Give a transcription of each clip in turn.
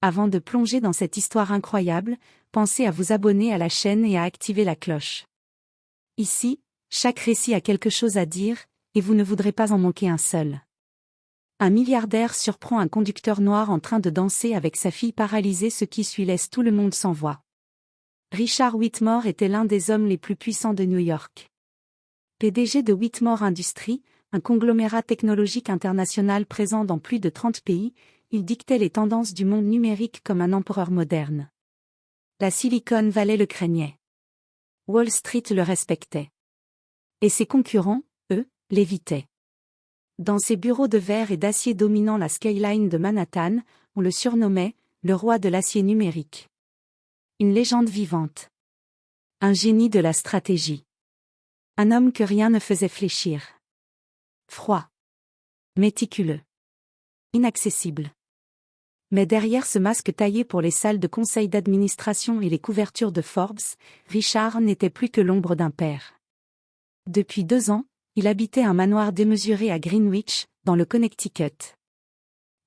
Avant de plonger dans cette histoire incroyable, pensez à vous abonner à la chaîne et à activer la cloche. Ici, chaque récit a quelque chose à dire, et vous ne voudrez pas en manquer un seul. Un milliardaire surprend un conducteur noir en train de danser avec sa fille paralysée, ce qui suit laisse tout le monde sans voix. Richard Whitmore était l'un des hommes les plus puissants de New York. PDG de Whitmore Industries, un conglomérat technologique international présent dans plus de 30 pays, il dictait les tendances du monde numérique comme un empereur moderne. La Silicon Valley le craignait. Wall Street le respectait. Et ses concurrents, eux, l'évitaient. Dans ses bureaux de verre et d'acier dominant la skyline de Manhattan, on le surnommait « le roi de l'acier numérique ». Une légende vivante. Un génie de la stratégie. Un homme que rien ne faisait fléchir. Froid. Méticuleux. Inaccessible. Mais derrière ce masque taillé pour les salles de conseil d'administration et les couvertures de Forbes, Richard n'était plus que l'ombre d'un père. Depuis 2 ans, il habitait un manoir démesuré à Greenwich, dans le Connecticut.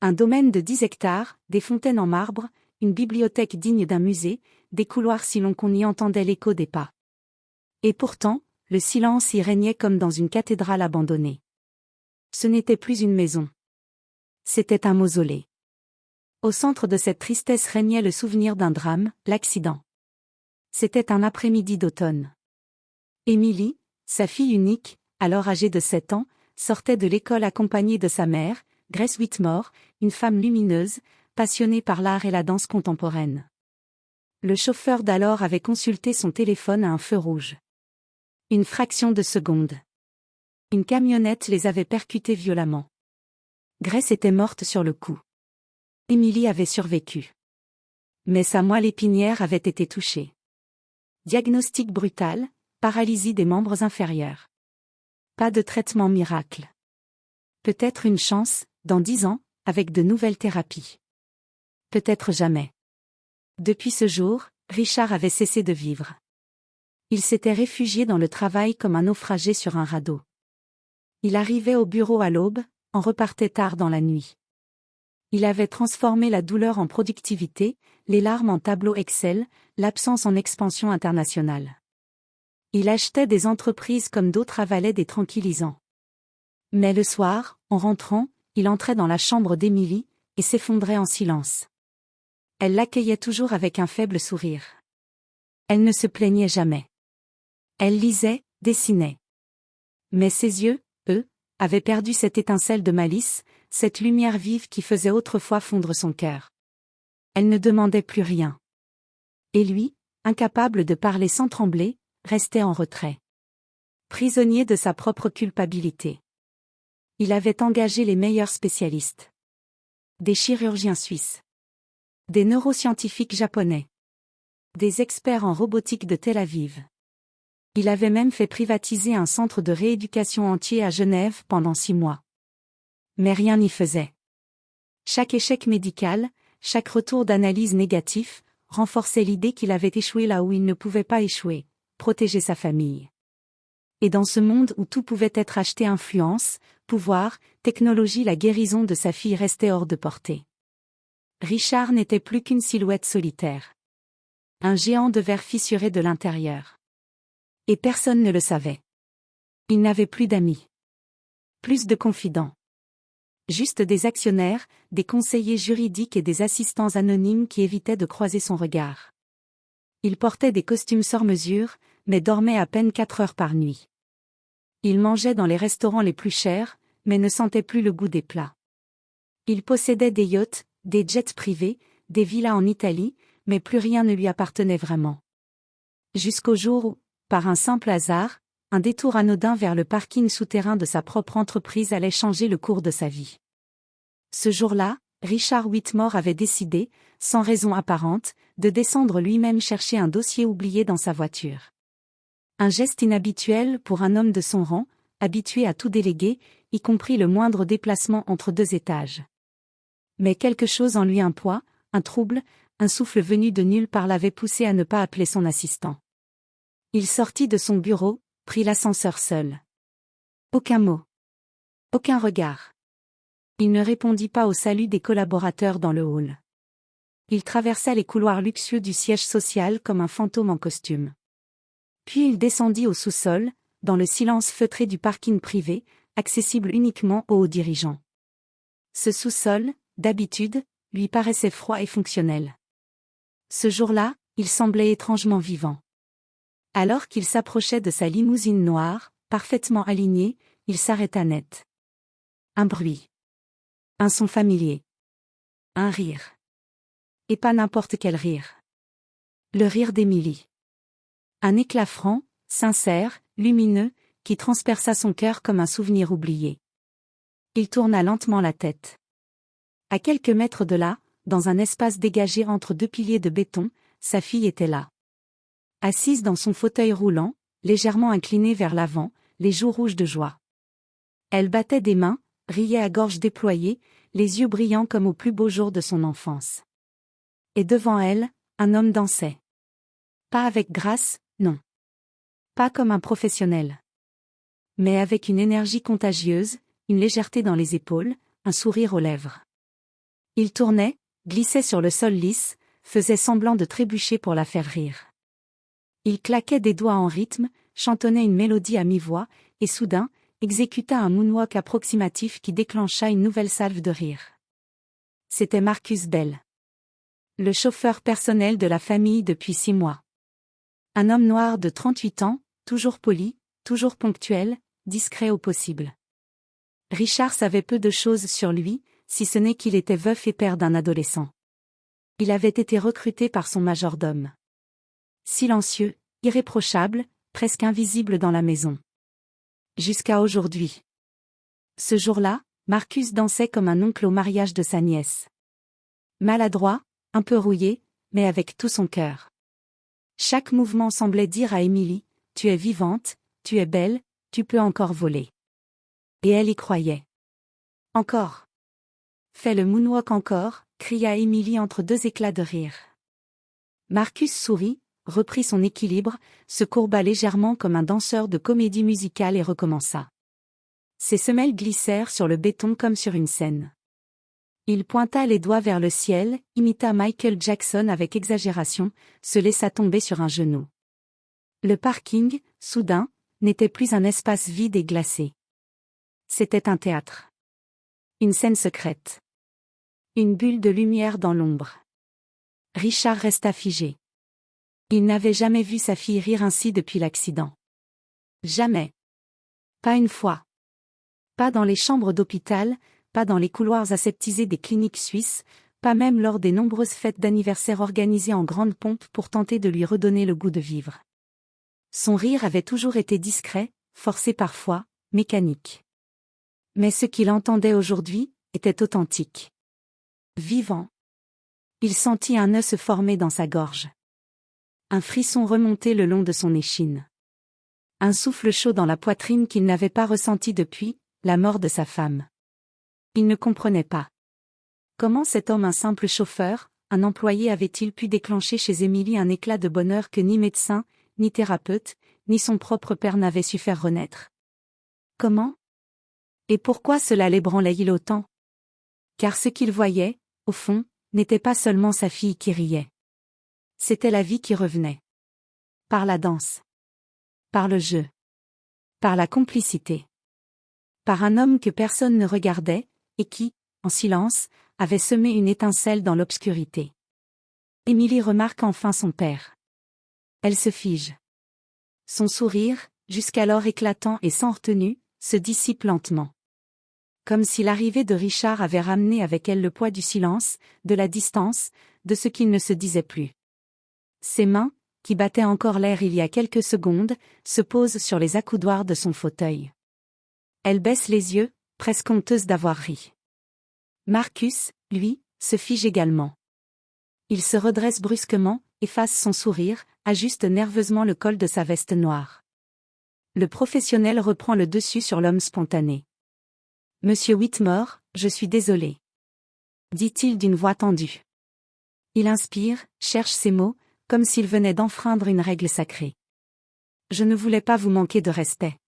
Un domaine de 10 hectares, des fontaines en marbre, une bibliothèque digne d'un musée, des couloirs si longs qu'on y entendait l'écho des pas. Et pourtant, le silence y régnait comme dans une cathédrale abandonnée. Ce n'était plus une maison. C'était un mausolée. Au centre de cette tristesse régnait le souvenir d'un drame, l'accident. C'était un après-midi d'automne. Emily, sa fille unique, alors âgée de 7 ans, sortait de l'école accompagnée de sa mère, Grace Whitmore, une femme lumineuse, passionnée par l'art et la danse contemporaine. Le chauffeur d'alors avait consulté son téléphone à un feu rouge. Une fraction de seconde. Une camionnette les avait percutés violemment. Grace était morte sur le coup. Emily avait survécu. Mais sa moelle épinière avait été touchée. Diagnostic brutal, paralysie des membres inférieurs. Pas de traitement miracle. Peut-être une chance, dans 10 ans, avec de nouvelles thérapies. Peut-être jamais. Depuis ce jour, Richard avait cessé de vivre. Il s'était réfugié dans le travail comme un naufragé sur un radeau. Il arrivait au bureau à l'aube, en repartait tard dans la nuit. Il avait transformé la douleur en productivité, les larmes en tableau Excel, l'absence en expansion internationale. Il achetait des entreprises comme d'autres avalaient des tranquillisants. Mais le soir, en rentrant, il entrait dans la chambre d'Emily, et s'effondrait en silence. Elle l'accueillait toujours avec un faible sourire. Elle ne se plaignait jamais. Elle lisait, dessinait. Mais ses yeux, eux, avaient perdu cette étincelle de malice, cette lumière vive qui faisait autrefois fondre son cœur. Elle ne demandait plus rien. Et lui, incapable de parler sans trembler, restait en retrait. Prisonnier de sa propre culpabilité. Il avait engagé les meilleurs spécialistes. Des chirurgiens suisses. Des neuroscientifiques japonais. Des experts en robotique de Tel Aviv. Il avait même fait privatiser un centre de rééducation entier à Genève pendant 6 mois. Mais rien n'y faisait. Chaque échec médical, chaque retour d'analyse négatif, renforçait l'idée qu'il avait échoué là où il ne pouvait pas échouer, protéger sa famille. Et dans ce monde où tout pouvait être acheté, influence, pouvoir, technologie, la guérison de sa fille restait hors de portée. Richard n'était plus qu'une silhouette solitaire. Un géant de verre fissuré de l'intérieur. Et personne ne le savait. Il n'avait plus d'amis. Plus de confidents. Juste des actionnaires, des conseillers juridiques et des assistants anonymes qui évitaient de croiser son regard. Il portait des costumes sur mesure, mais dormait à peine 4 heures par nuit. Il mangeait dans les restaurants les plus chers, mais ne sentait plus le goût des plats. Il possédait des yachts, des jets privés, des villas en Italie, mais plus rien ne lui appartenait vraiment. Jusqu'au jour où, par un simple hasard, un détour anodin vers le parking souterrain de sa propre entreprise allait changer le cours de sa vie. Ce jour-là, Richard Whitmore avait décidé, sans raison apparente, de descendre lui-même chercher un dossier oublié dans sa voiture. Un geste inhabituel pour un homme de son rang, habitué à tout déléguer, y compris le moindre déplacement entre 2 étages. Mais quelque chose en lui, un poids, un trouble, un souffle venu de nulle part l'avait poussé à ne pas appeler son assistant. Il sortit de son bureau, prit l'ascenseur seul. Aucun mot. Aucun regard. Il ne répondit pas au salut des collaborateurs dans le hall. Il traversa les couloirs luxueux du siège social comme un fantôme en costume. Puis il descendit au sous-sol, dans le silence feutré du parking privé, accessible uniquement aux hauts dirigeants. Ce sous-sol, d'habitude, lui paraissait froid et fonctionnel. Ce jour-là, il semblait étrangement vivant. Alors qu'il s'approchait de sa limousine noire, parfaitement alignée, il s'arrêta net. Un bruit. Un son familier. Un rire. Et pas n'importe quel rire. Le rire d'Émilie. Un éclat franc, sincère, lumineux, qui transperça son cœur comme un souvenir oublié. Il tourna lentement la tête. À quelques mètres de là, dans un espace dégagé entre deux piliers de béton, sa fille était là. Assise dans son fauteuil roulant, légèrement inclinée vers l'avant, les joues rouges de joie. Elle battait des mains, riait à gorge déployée, les yeux brillants comme au plus beau jour de son enfance. Et devant elle, un homme dansait. Pas avec grâce, non. Pas comme un professionnel. Mais avec une énergie contagieuse, une légèreté dans les épaules, un sourire aux lèvres. Il tournait, glissait sur le sol lisse, faisait semblant de trébucher pour la faire rire. Il claquait des doigts en rythme, chantonnait une mélodie à mi-voix, et soudain, exécuta un moonwalk approximatif qui déclencha une nouvelle salve de rire. C'était Marcus Bell. Le chauffeur personnel de la famille depuis 6 mois. Un homme noir de 38 ans, toujours poli, toujours ponctuel, discret au possible. Richard savait peu de choses sur lui, si ce n'est qu'il était veuf et père d'un adolescent. Il avait été recruté par son majordome. Silencieux, irréprochable, presque invisible dans la maison. Jusqu'à aujourd'hui. Ce jour-là, Marcus dansait comme un oncle au mariage de sa nièce. Maladroit, un peu rouillé, mais avec tout son cœur. Chaque mouvement semblait dire à Émilie, « Tu es vivante, tu es belle, tu peux encore voler. » Et elle y croyait. « Encore. » « Fais le moonwalk encore, » cria Émilie entre deux éclats de rire. Marcus sourit, reprit son équilibre, se courba légèrement comme un danseur de comédie musicale et recommença. Ses semelles glissèrent sur le béton comme sur une scène. Il pointa les doigts vers le ciel, imita Michael Jackson avec exagération, se laissa tomber sur un genou. Le parking, soudain, n'était plus un espace vide et glacé. C'était un théâtre. Une scène secrète. Une bulle de lumière dans l'ombre. Richard resta figé. Il n'avait jamais vu sa fille rire ainsi depuis l'accident. Jamais. Pas une fois. Pas dans les chambres d'hôpital, pas dans les couloirs aseptisés des cliniques suisses, pas même lors des nombreuses fêtes d'anniversaire organisées en grande pompe pour tenter de lui redonner le goût de vivre. Son rire avait toujours été discret, forcé parfois, mécanique. Mais ce qu'il entendait aujourd'hui était authentique. Vivant. Il sentit un nœud se former dans sa gorge. Un frisson remonter le long de son échine. Un souffle chaud dans la poitrine qu'il n'avait pas ressenti depuis la mort de sa femme. Il ne comprenait pas. Comment cet homme, un simple chauffeur, un employé, avait-il pu déclencher chez Émilie un éclat de bonheur que ni médecin, ni thérapeute, ni son propre père n'avaient su faire renaître? Comment? Et pourquoi cela l'ébranlait-il autant? Car ce qu'il voyait, au fond, n'était pas seulement sa fille qui riait. C'était la vie qui revenait. Par la danse. Par le jeu. Par la complicité. Par un homme que personne ne regardait, et qui, en silence, avait semé une étincelle dans l'obscurité. Émilie remarque enfin son père. Elle se fige. Son sourire, jusqu'alors éclatant et sans retenue, se dissipe lentement. Comme si l'arrivée de Richard avait ramené avec elle le poids du silence, de la distance, de ce qu'il ne se disait plus. Ses mains, qui battaient encore l'air il y a quelques secondes, se posent sur les accoudoirs de son fauteuil. Elle baisse les yeux, presque honteuse d'avoir ri. Marcus, lui, se fige également. Il se redresse brusquement, efface son sourire, ajuste nerveusement le col de sa veste noire. Le professionnel reprend le dessus sur l'homme spontané. « Monsieur Whitmore, je suis désolé. » dit-il d'une voix tendue. Il inspire, cherche ses mots, comme s'il venait d'enfreindre une règle sacrée. « Je ne voulais pas vous manquer de respect.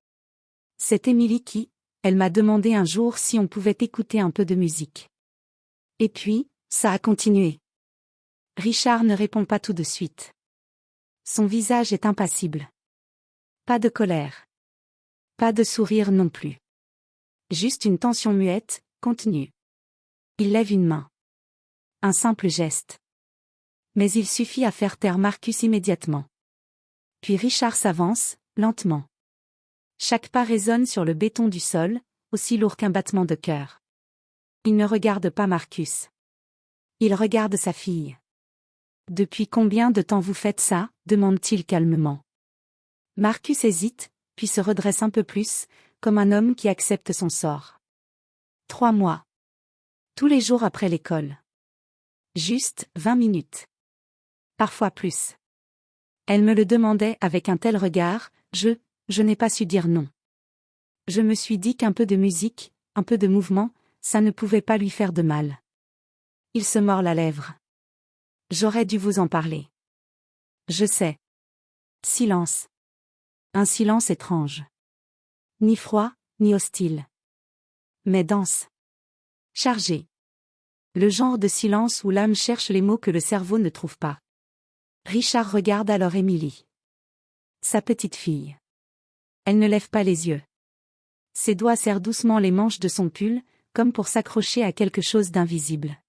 C'est Émilie qui, elle m'a demandé un jour si on pouvait écouter un peu de musique. Et puis, ça a continué. Richard ne répond pas tout de suite. Son visage est impassible. Pas de colère. Pas de sourire non plus. Juste une tension muette, contenue. Il lève une main. Un simple geste. Mais il suffit à faire taire Marcus immédiatement. Puis Richard s'avance, lentement. Chaque pas résonne sur le béton du sol, aussi lourd qu'un battement de cœur. Il ne regarde pas Marcus. Il regarde sa fille. « Depuis combien de temps vous faites ça ?» demande-t-il calmement. Marcus hésite, puis se redresse un peu plus, comme un homme qui accepte son sort. 3 mois. Tous les jours après l'école. Juste 20 minutes. Parfois plus. Elle me le demandait avec un tel regard, je n'ai pas su dire non. Je me suis dit qu'un peu de musique, un peu de mouvement, ça ne pouvait pas lui faire de mal. Il se mord la lèvre. J'aurais dû vous en parler. Je sais. Silence. Un silence étrange. Ni froid, ni hostile. Mais dense. Chargé. Le genre de silence où l'âme cherche les mots que le cerveau ne trouve pas. Richard regarde alors Émilie. Sa petite fille. Elle ne lève pas les yeux. Ses doigts serrent doucement les manches de son pull, comme pour s'accrocher à quelque chose d'invisible.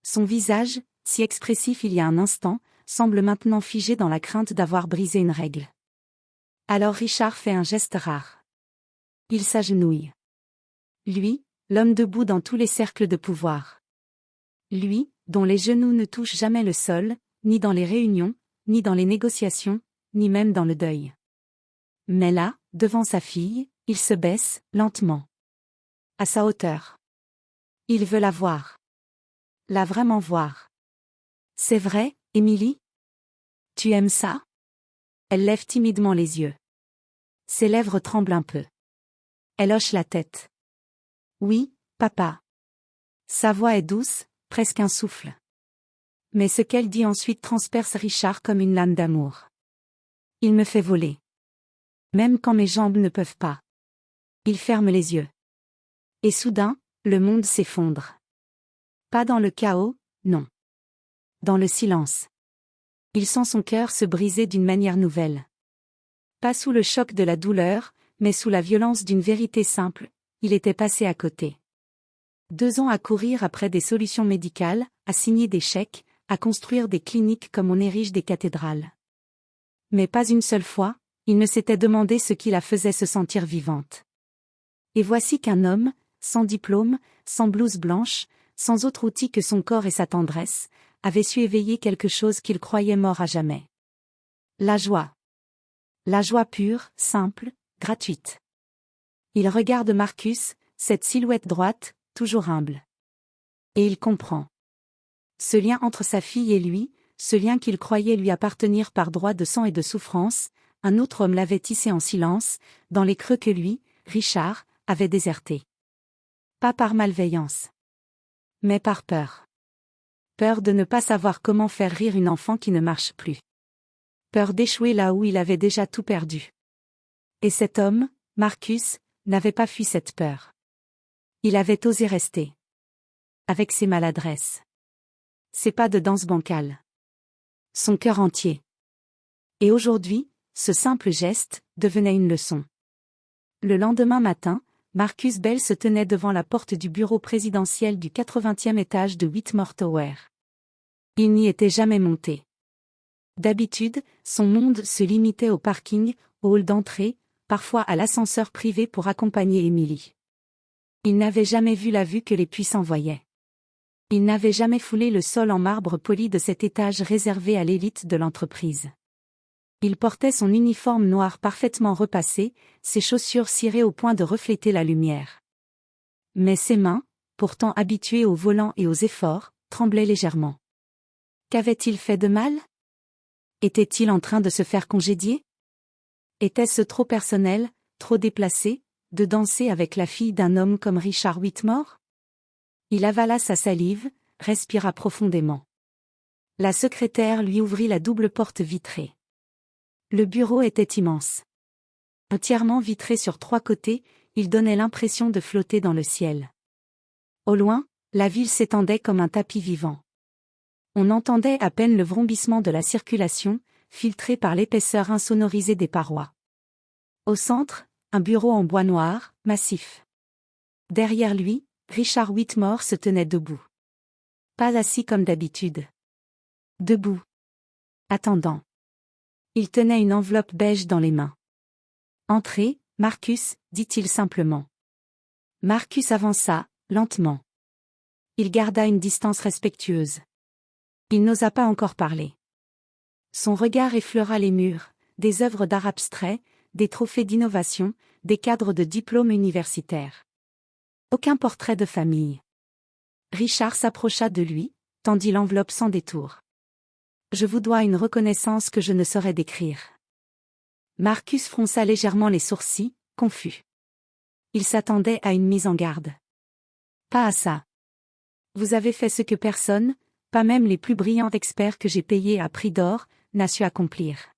Son visage, si expressif il y a un instant, semble maintenant figé dans la crainte d'avoir brisé une règle. Alors Richard fait un geste rare. Il s'agenouille. Lui, l'homme debout dans tous les cercles de pouvoir. Lui, dont les genoux ne touchent jamais le sol, ni dans les réunions, ni dans les négociations, ni même dans le deuil. Mais là, devant sa fille, il se baisse, lentement. À sa hauteur. Il veut la voir. La vraiment voir. C'est vrai, Émilie? Tu aimes ça? Elle lève timidement les yeux. Ses lèvres tremblent un peu. Elle hoche la tête. Oui, papa. Sa voix est douce, presque un souffle. Mais ce qu'elle dit ensuite transperce Richard comme une lame d'amour. Il me fait voler. Même quand mes jambes ne peuvent pas. Il ferme les yeux. Et soudain, le monde s'effondre. Pas dans le chaos, non. Dans le silence. Il sent son cœur se briser d'une manière nouvelle. Pas sous le choc de la douleur, mais sous la violence d'une vérité simple, il était passé à côté. 2 ans à courir après des solutions médicales, à signer des chèques, à construire des cliniques comme on érige des cathédrales. Mais pas une seule fois, il ne s'était demandé ce qui la faisait se sentir vivante. Et voici qu'un homme, sans diplôme, sans blouse blanche, sans autre outil que son corps et sa tendresse, avait su éveiller quelque chose qu'il croyait mort à jamais. La joie. La joie pure, simple, gratuite. Il regarde Marcus, cette silhouette droite, toujours humble. Et il comprend. Ce lien entre sa fille et lui, ce lien qu'il croyait lui appartenir par droit de sang et de souffrance, un autre homme l'avait tissé en silence, dans les creux que lui, Richard, avait désertés. Pas par malveillance. Mais par peur. Peur de ne pas savoir comment faire rire une enfant qui ne marche plus. Peur d'échouer là où il avait déjà tout perdu. Et cet homme, Marcus, n'avait pas fui cette peur. Il avait osé rester. Avec ses maladresses. Ses pas de danse bancale. Son cœur entier. Et aujourd'hui, ce simple geste devenait une leçon. Le lendemain matin, Marcus Bell se tenait devant la porte du bureau présidentiel du 80e étage de Whitmore Tower. Il n'y était jamais monté. D'habitude, son monde se limitait au parking, au hall d'entrée, parfois à l'ascenseur privé pour accompagner Émilie. Il n'avait jamais vu la vue que les puissants voyaient. Il n'avait jamais foulé le sol en marbre poli de cet étage réservé à l'élite de l'entreprise. Il portait son uniforme noir parfaitement repassé, ses chaussures cirées au point de refléter la lumière. Mais ses mains, pourtant habituées au volant et aux efforts, tremblaient légèrement. Qu'avait-il fait de mal? Était-il en train de se faire congédier? Était-ce trop personnel, trop déplacé, de danser avec la fille d'un homme comme Richard Whitmore? Il avala sa salive, respira profondément. La secrétaire lui ouvrit la double porte vitrée. Le bureau était immense. Entièrement vitré sur 3 côtés, il donnait l'impression de flotter dans le ciel. Au loin, la ville s'étendait comme un tapis vivant. On entendait à peine le vrombissement de la circulation, filtré par l'épaisseur insonorisée des parois. Au centre, un bureau en bois noir, massif. Derrière lui, Richard Whitmore se tenait debout. Pas assis comme d'habitude. Debout. Attendant. Il tenait une enveloppe beige dans les mains. « Entrez, Marcus, dit-il simplement. Marcus avança, lentement. Il garda une distance respectueuse. Il n'osa pas encore parler. Son regard effleura les murs, des œuvres d'art abstrait, des trophées d'innovation, des cadres de diplômes universitaires. Aucun portrait de famille. Richard s'approcha de lui, tendit l'enveloppe sans détour. « Je vous dois une reconnaissance que je ne saurais décrire. » Marcus fronça légèrement les sourcils, confus. Il s'attendait à une mise en garde. Pas à ça. Vous avez fait ce que personne, pas même les plus brillants experts que j'ai payés à prix d'or, n'a su accomplir.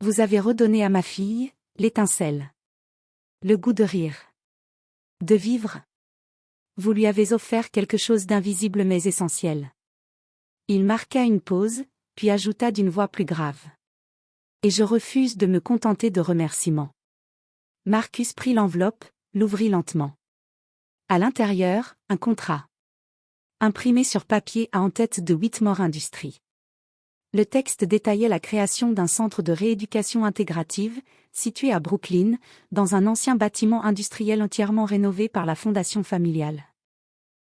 Vous avez redonné à ma fille l'étincelle. Le goût de rire. De vivre. Vous lui avez offert quelque chose d'invisible mais essentiel. Il marqua une pause, puis ajouta d'une voix plus grave. Et je refuse de me contenter de remerciements. Marcus prit l'enveloppe, l'ouvrit lentement. À l'intérieur, un contrat. Imprimé sur papier à en-tête de Whitmore Industries. Le texte détaillait la création d'un centre de rééducation intégrative, situé à Brooklyn, dans un ancien bâtiment industriel entièrement rénové par la fondation familiale.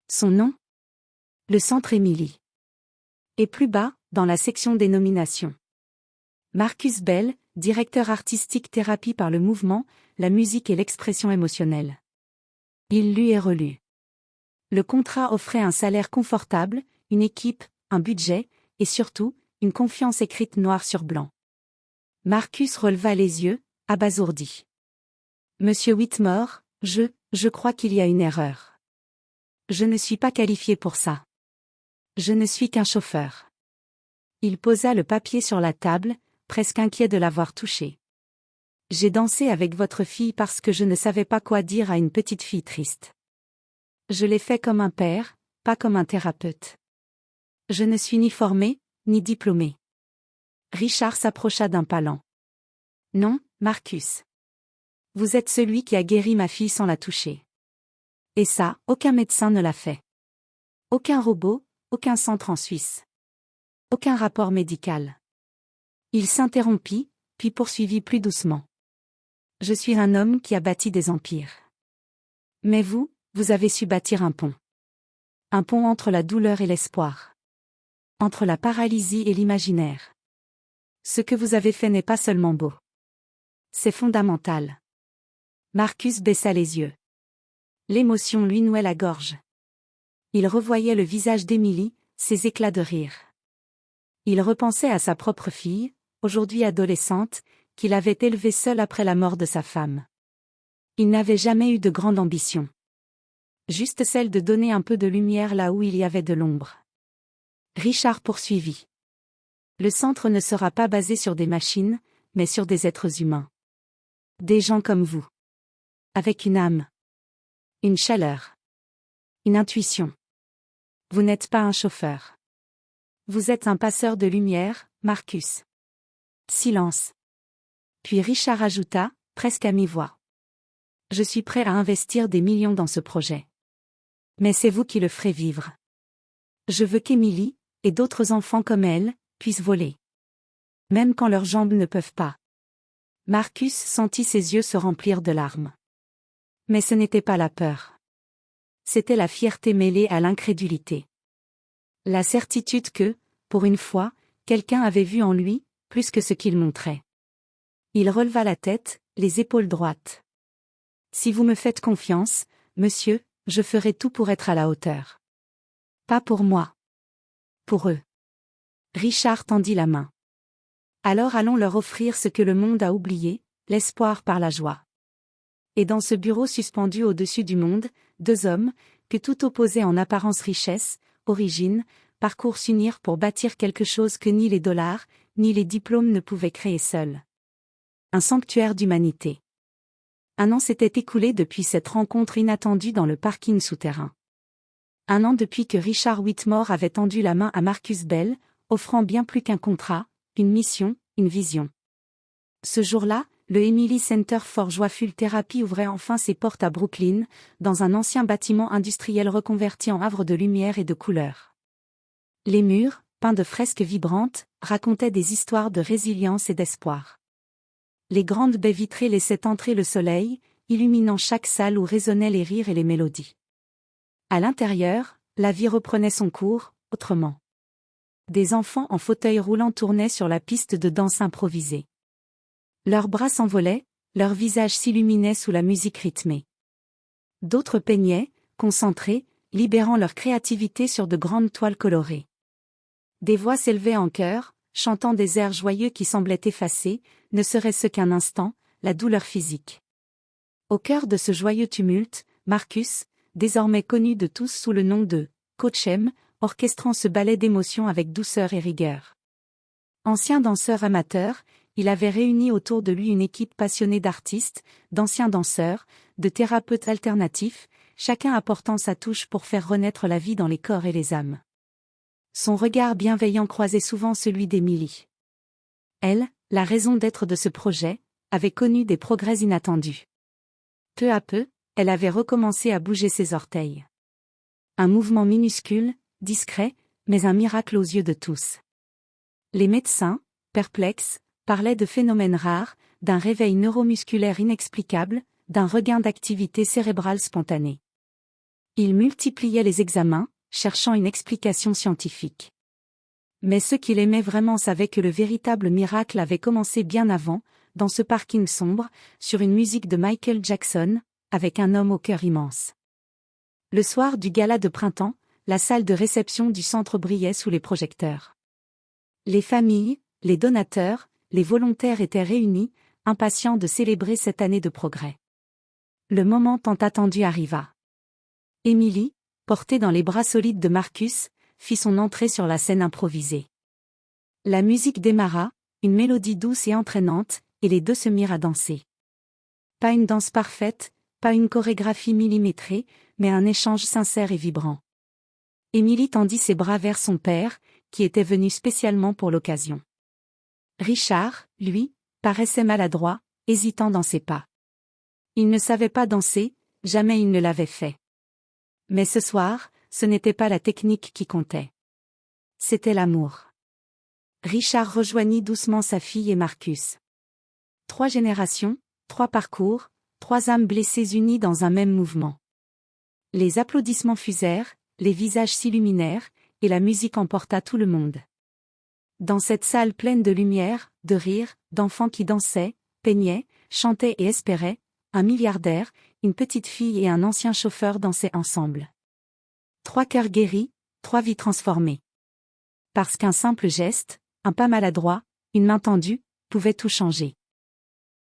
Son nom ? Le Centre Emily. Et plus bas, dans la section des nominations. Marcus Bell, directeur artistique thérapie par le mouvement, la musique et l'expression émotionnelle. Il lut et relut. Le contrat offrait un salaire confortable, une équipe, un budget, et surtout, une confiance écrite noir sur blanc. Marcus releva les yeux, abasourdi. Monsieur Whitmore, je crois qu'il y a une erreur. Je ne suis pas qualifié pour ça. Je ne suis qu'un chauffeur. Il posa le papier sur la table, presque inquiet de l'avoir touché. J'ai dansé avec votre fille parce que je ne savais pas quoi dire à une petite fille triste. Je l'ai fait comme un père, pas comme un thérapeute. Je ne suis ni formé, ni diplômé. Richard s'approcha d'un pas lent. Non, Marcus. Vous êtes celui qui a guéri ma fille sans la toucher. Et ça, aucun médecin ne l'a fait. Aucun robot, aucun centre en Suisse. Aucun rapport médical. Il s'interrompit, puis poursuivit plus doucement. Je suis un homme qui a bâti des empires. Mais vous avez su bâtir un pont. Un pont entre la douleur et l'espoir. Entre la paralysie et l'imaginaire. Ce que vous avez fait n'est pas seulement beau. C'est fondamental. Marcus baissa les yeux. L'émotion lui nouait la gorge. Il revoyait le visage d'Emily, ses éclats de rire. Il repensait à sa propre fille, aujourd'hui adolescente, qu'il avait élevée seule après la mort de sa femme. Il n'avait jamais eu de grande ambition. Juste celle de donner un peu de lumière là où il y avait de l'ombre. Richard poursuivit. Le centre ne sera pas basé sur des machines, mais sur des êtres humains. Des gens comme vous. Avec une âme. Une chaleur. Une intuition. Vous n'êtes pas un chauffeur. Vous êtes un passeur de lumière, Marcus. Silence. Puis Richard ajouta, presque à mi-voix. Je suis prêt à investir des millions dans ce projet. Mais c'est vous qui le ferez vivre. Je veux qu'Emily, et d'autres enfants comme elle, puissent voler. Même quand leurs jambes ne peuvent pas. Marcus sentit ses yeux se remplir de larmes. Mais ce n'était pas la peur. C'était la fierté mêlée à l'incrédulité. La certitude que, pour une fois, quelqu'un avait vu en lui, plus que ce qu'il montrait. Il releva la tête, les épaules droites. Si vous me faites confiance, monsieur, je ferai tout pour être à la hauteur. Pas pour moi. Pour eux. Richard tendit la main. Alors allons leur offrir ce que le monde a oublié, l'espoir par la joie. Et dans ce bureau suspendu au-dessus du monde, deux hommes, que tout opposait en apparence richesse, origine, parcours s'unirent pour bâtir quelque chose que ni les dollars, ni les diplômes ne pouvaient créer seuls. Un sanctuaire d'humanité. Un an s'était écoulé depuis cette rencontre inattendue dans le parking souterrain. Un an depuis que Richard Whitmore avait tendu la main à Marcus Bell, offrant bien plus qu'un contrat, une mission, une vision. Ce jour-là, le Emily Center for Joyful Therapy ouvrait enfin ses portes à Brooklyn, dans un ancien bâtiment industriel reconverti en havre de lumière et de couleurs. Les murs, peints de fresques vibrantes, racontaient des histoires de résilience et d'espoir. Les grandes baies vitrées laissaient entrer le soleil, illuminant chaque salle où résonnaient les rires et les mélodies. À l'intérieur, la vie reprenait son cours, autrement. Des enfants en fauteuil roulant tournaient sur la piste de danse improvisée. Leurs bras s'envolaient, leurs visages s'illuminaient sous la musique rythmée. D'autres peignaient, concentrés, libérant leur créativité sur de grandes toiles colorées. Des voix s'élevaient en chœur, chantant des airs joyeux qui semblaient effacer, ne serait-ce qu'un instant, la douleur physique. Au cœur de ce joyeux tumulte, Marcus, désormais connu de tous sous le nom de Coach M, orchestrant ce ballet d'émotions avec douceur et rigueur. Ancien danseur amateur, il avait réuni autour de lui une équipe passionnée d'artistes, d'anciens danseurs, de thérapeutes alternatifs, chacun apportant sa touche pour faire renaître la vie dans les corps et les âmes. Son regard bienveillant croisait souvent celui d'Emily. Elle, la raison d'être de ce projet, avait connu des progrès inattendus. Peu à peu, elle avait recommencé à bouger ses orteils. Un mouvement minuscule, discret, mais un miracle aux yeux de tous. Les médecins, perplexes, parlaient de phénomènes rares, d'un réveil neuromusculaire inexplicable, d'un regain d'activité cérébrale spontanée. Ils multipliaient les examens, cherchant une explication scientifique. Mais ceux qui l'aimaient vraiment savaient que le véritable miracle avait commencé bien avant, dans ce parking sombre, sur une musique de Michael Jackson, avec un homme au cœur immense. Le soir du gala de printemps, la salle de réception du centre brillait sous les projecteurs. Les familles, les donateurs, les volontaires étaient réunis, impatients de célébrer cette année de progrès. Le moment tant attendu arriva. Emily, portée dans les bras solides de Marcus, fit son entrée sur la scène improvisée. La musique démarra, une mélodie douce et entraînante, et les deux se mirent à danser. Pas une danse parfaite, pas une chorégraphie millimétrée, mais un échange sincère et vibrant. Emily tendit ses bras vers son père, qui était venu spécialement pour l'occasion. Richard, lui, paraissait maladroit, hésitant dans ses pas. Il ne savait pas danser, jamais il ne l'avait fait. Mais ce soir, ce n'était pas la technique qui comptait. C'était l'amour. Richard rejoignit doucement sa fille et Marcus. 3 générations, 3 parcours, 3 âmes blessées unies dans un même mouvement. Les applaudissements fusèrent, les visages s'illuminèrent, et la musique emporta tout le monde. Dans cette salle pleine de lumière, de rire, d'enfants qui dansaient, peignaient, chantaient et espéraient, un milliardaire, une petite fille et un ancien chauffeur dansaient ensemble. 3 cœurs guéris, 3 vies transformées. Parce qu'un simple geste, un pas maladroit, une main tendue, pouvait tout changer.